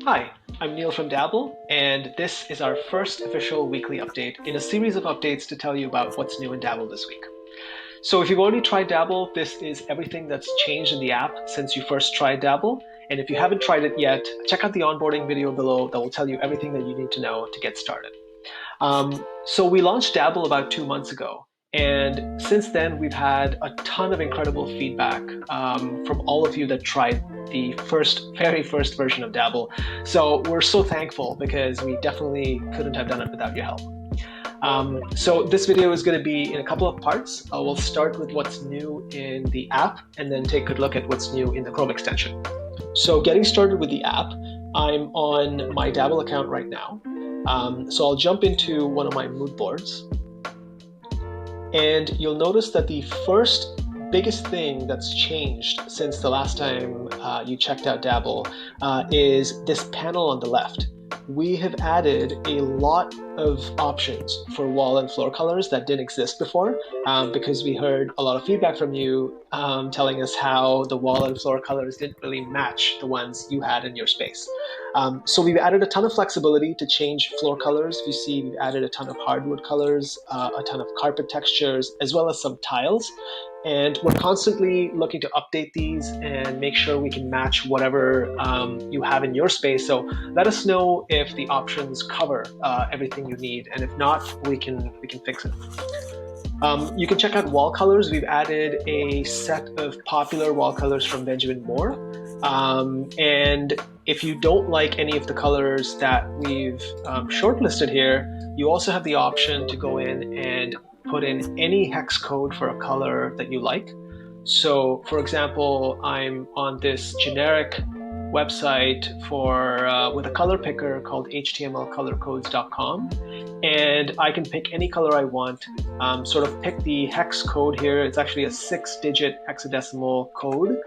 Hi, I'm Neil from Dabble, and this is our first official weekly update in a series of updates to tell you about what's new in Dabble this week. So if you've already tried Dabble, this is everything that's changed in the app since you first tried Dabble. And if you haven't tried it yet, check out the onboarding video below that will tell you everything that you need to know to get started. So we launched Dabble about 2 months ago. And since then, we've had a ton of incredible feedback from all of you that tried the very first version of Dabble. So we're so thankful because we definitely couldn't have done it without your help. So this video is going to be in a couple of parts. We'll start with what's new in the app and then take a look at what's new in the Chrome extension. So getting started with the app, I'm on my Dabble account right now. So I'll jump into one of my mood boards. And you'll notice that the first biggest thing that's changed since the last time you checked out Dabble is this panel on the left. We have added a lot of options for wall and floor colors that didn't exist before because we heard a lot of feedback from you telling us how the wall and floor colors didn't really match the ones you had in your space. So we've added a ton of flexibility to change floor colors. You see we've added a ton of hardwood colors, a ton of carpet textures, as well as some tiles. And we're constantly looking to update these and make sure we can match whatever you have in your space. So let us know if the options cover everything you need, and if not, we can fix it. You can check out wall colors. We've added a set of popular wall colors from Benjamin Moore. And if you don't like any of the colors that we've shortlisted here, you also have the option to go in and put in any hex code for a color that you like. So for example, I'm on this generic website with a color picker called htmlcolorcodes.com, and I can pick any color I want, sort of pick the hex code here. It's actually a 6-digit hexadecimal code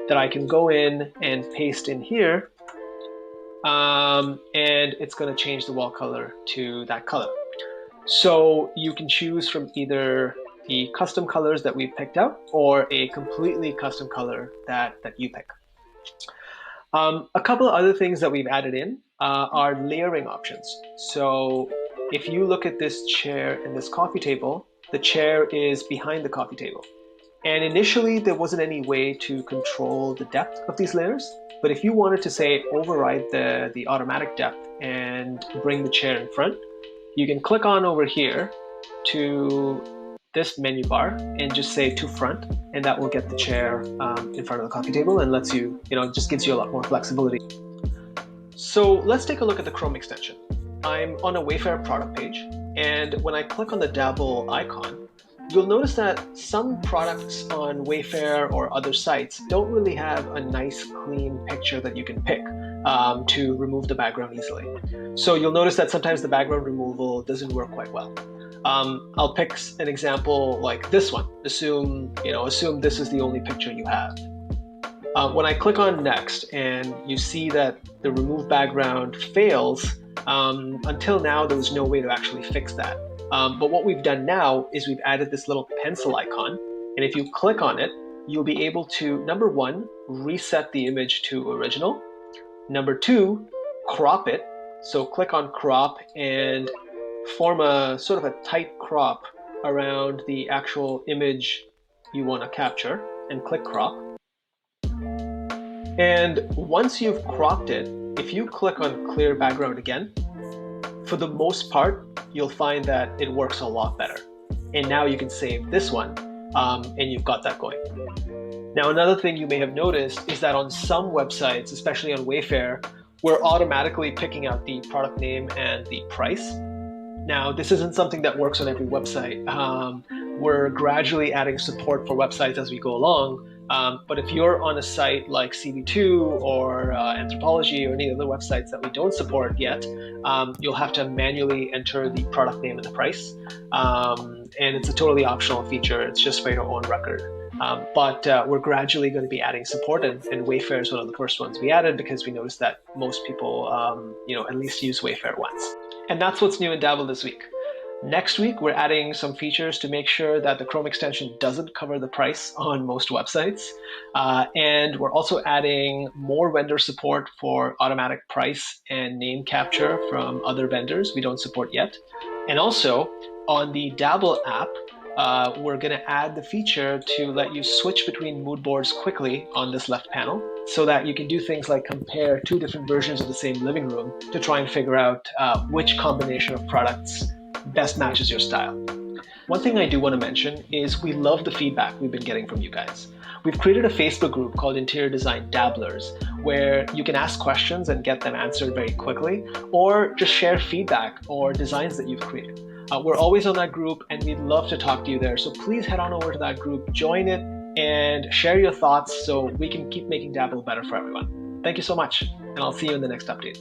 that I can go in and paste in here, and it's going to change the wall color to that color. So you can choose from either the custom colors that we've picked out or a completely custom color that you pick. A couple of other things that we've added in are layering options. So if you look at this chair and this coffee table, the chair is behind the coffee table. And initially, there wasn't any way to control the depth of these layers. But if you wanted to, say, override the automatic depth and bring the chair in front, you can click on over here to this menu bar and just say to front, and that will get the chair in front of the coffee table and lets you, just gives you a lot more flexibility. So let's take a look at the Chrome extension. I'm on a Wayfair product page, and when I click on the Dabble icon, you'll notice that some products on Wayfair or other sites don't really have a nice, clean picture that you can pick to remove the background easily. So you'll notice that sometimes the background removal doesn't work quite well. I'll pick an example like this one. Assume this is the only picture you have. When I click on next and you see that the remove background fails, until now there was no way to actually fix that. But what we've done now is we've added this little pencil icon, and if you click on it, you'll be able to, number one, reset the image to original. Number two, crop it. So click on crop and form a sort of a tight crop around the actual image you want to capture and click crop. And once you've cropped it, if you click on clear background again, for the most part, you'll find that it works a lot better. And now you can save this one, and you've got that going. Now, another thing you may have noticed is that on some websites, especially on Wayfair, we're automatically picking out the product name and the price. Now, this isn't something that works on every website. We're gradually adding support for websites as we go along. But if you're on a site like CB2 or Anthropology or any other websites that we don't support yet, you'll have to manually enter the product name and the price. And it's a totally optional feature. It's just for your own record. But we're gradually going to be adding support, and Wayfair is one of the first ones we added because we noticed that most people, at least use Wayfair once. And that's what's new in Dabble this week. Next week, we're adding some features to make sure that the Chrome extension doesn't cover the price on most websites. And we're also adding more vendor support for automatic price and name capture from other vendors we don't support yet. And also, on the Dabble app, we're going to add the feature to let you switch between mood boards quickly on this left panel so that you can do things like compare two different versions of the same living room to try and figure out which combination of products best matches your style. One thing I do want to mention is we love the feedback we've been getting from you guys. We've created a Facebook group called Interior Design Dabblers, where you can ask questions and get them answered very quickly, or just share feedback or designs that you've created. We're always on that group and we'd love to talk to you there. So please head on over to that group, join it, and share your thoughts so we can keep making Dabble better for everyone. Thank you so much, and I'll see you in the next update.